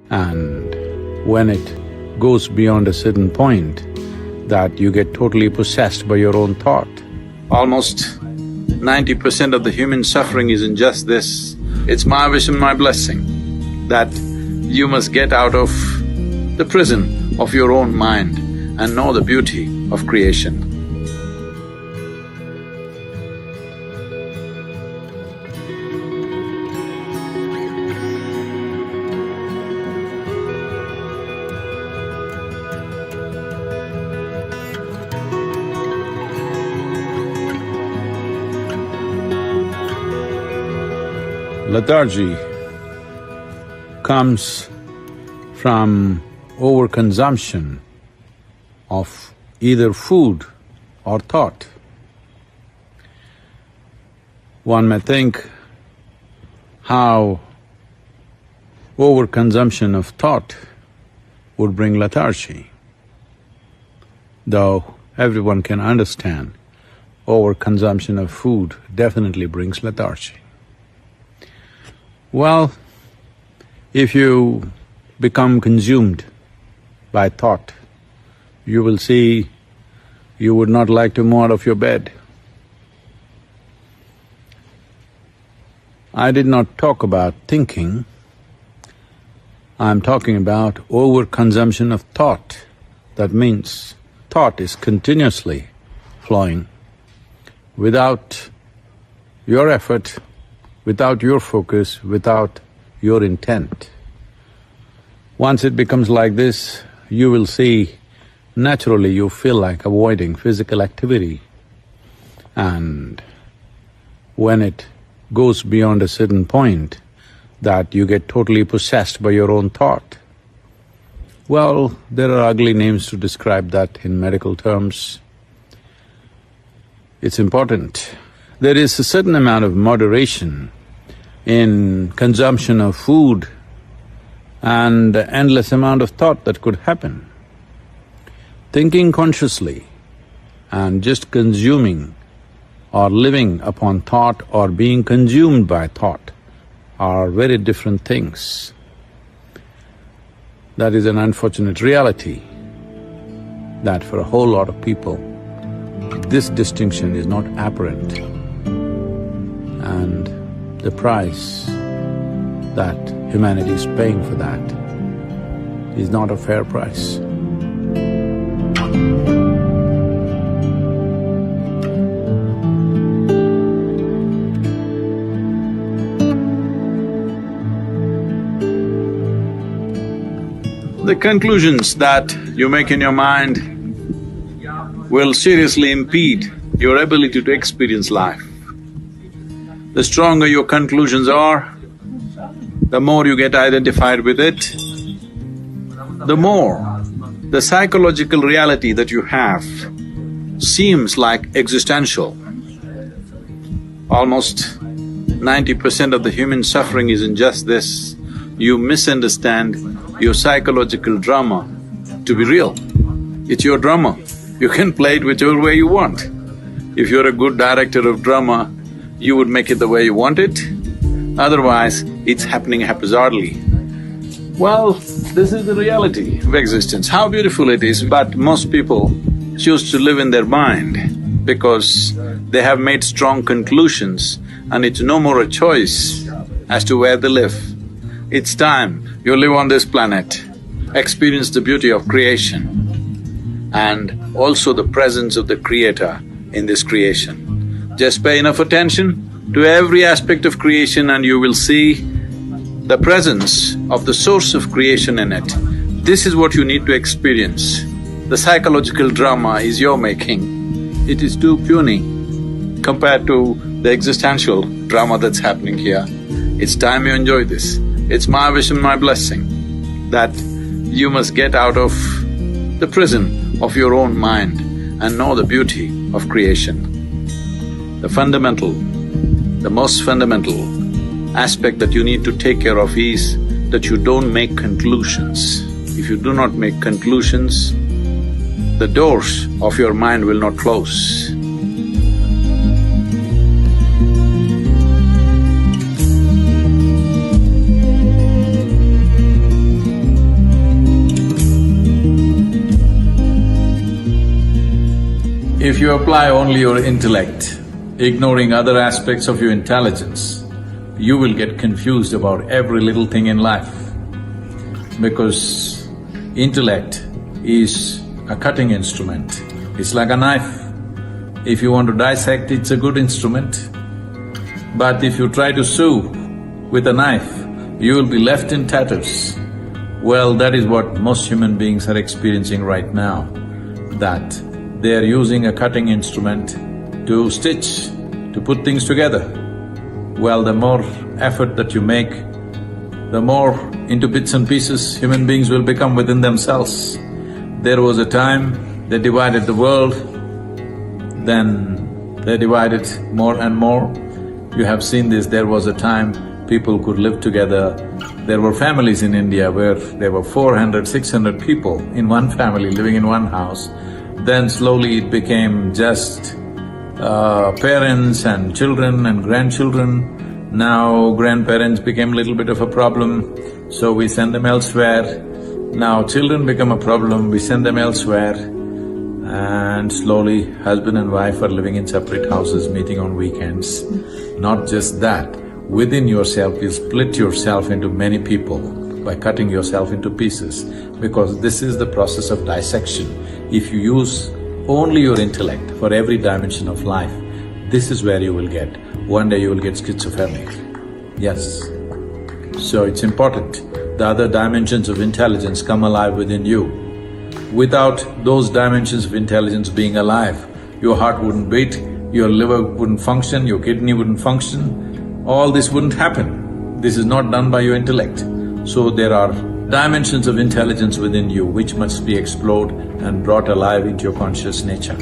And when it goes beyond a certain point, that you get totally possessed by your own thought. Almost 90% of the human suffering is in just this. It's my wish and my blessing that you must get out of the prison of your own mind and know the beauty of creation. Lethargy comes from overconsumption of either food or thought. One may think how overconsumption of thought would bring lethargy, though everyone can understand overconsumption of food definitely brings lethargy. Well, if you become consumed by thought, you will see you would not like to move out of your bed. I did not talk about thinking, I'm talking about overconsumption of thought. That means thought is continuously flowing without your effort, without your focus, without your intent. Once it becomes like this, you will see naturally you feel like avoiding physical activity. And when it goes beyond a certain point, that you get totally possessed by your own thought. Well, there are ugly names to describe that in medical terms. It's important. There is a certain amount of moderation in consumption of food and endless amount of thought that could happen. Thinking consciously and just consuming or living upon thought or being consumed by thought are very different things. That is an unfortunate reality that for a whole lot of people, this distinction is not apparent. And the price that humanity is paying for that is not a fair price. The conclusions that you make in your mind will seriously impede your ability to experience life. The stronger your conclusions are, the more you get identified with it, the more the psychological reality that you have seems like existential. Almost 90% of the human suffering is in just this. You misunderstand your psychological drama to be real. It's your drama. You can play it whichever way you want. If you're a good director of drama, you would make it the way you want it, otherwise it's happening haphazardly. Well, this is the reality of existence. How beautiful it is, but most people choose to live in their mind because they have made strong conclusions and it's no more a choice as to where they live. It's time you live on this planet, experience the beauty of creation and also the presence of the Creator in this creation. Just pay enough attention to every aspect of creation and you will see the presence of the source of creation in it. This is what you need to experience. The psychological drama is your making. It is too puny compared to the existential drama that's happening here. It's time you enjoy this. It's my wish and my blessing that you must get out of the prison of your own mind and know the beauty of creation. The most fundamental aspect that you need to take care of is that you don't make conclusions. If you do not make conclusions, the doors of your mind will not close. If you apply only your intellect, ignoring other aspects of your intelligence, you will get confused about every little thing in life. Because intellect is a cutting instrument, it's like a knife. If you want to dissect, it's a good instrument. But if you try to sew with a knife, you will be left in tatters. Well, that is what most human beings are experiencing right now, that they are using a cutting instrument to stitch, to put things together. Well, the more effort that you make, the more into bits and pieces human beings will become within themselves. There was a time they divided the world, then they divided more and more. You have seen this, there was a time people could live together. There were families in India where there were 400, 600 people in one family living in one house. Then slowly it became just parents and children and grandchildren. Now grandparents became a little bit of a problem, so we send them elsewhere. Now children become a problem, we send them elsewhere. And slowly husband and wife are living in separate houses, meeting on weekends. Not just that, within yourself you split yourself into many people by cutting yourself into pieces, because this is the process of dissection. If you use only your intellect for every dimension of life, this is where you will get. One day you will get schizophrenic. Yes. So it's important the other dimensions of intelligence come alive within you. Without those dimensions of intelligence being alive, your heart wouldn't beat, your liver wouldn't function, your kidney wouldn't function, all this wouldn't happen. This is not done by your intellect. So there are dimensions of intelligence within you which must be explored and brought alive into your conscious nature.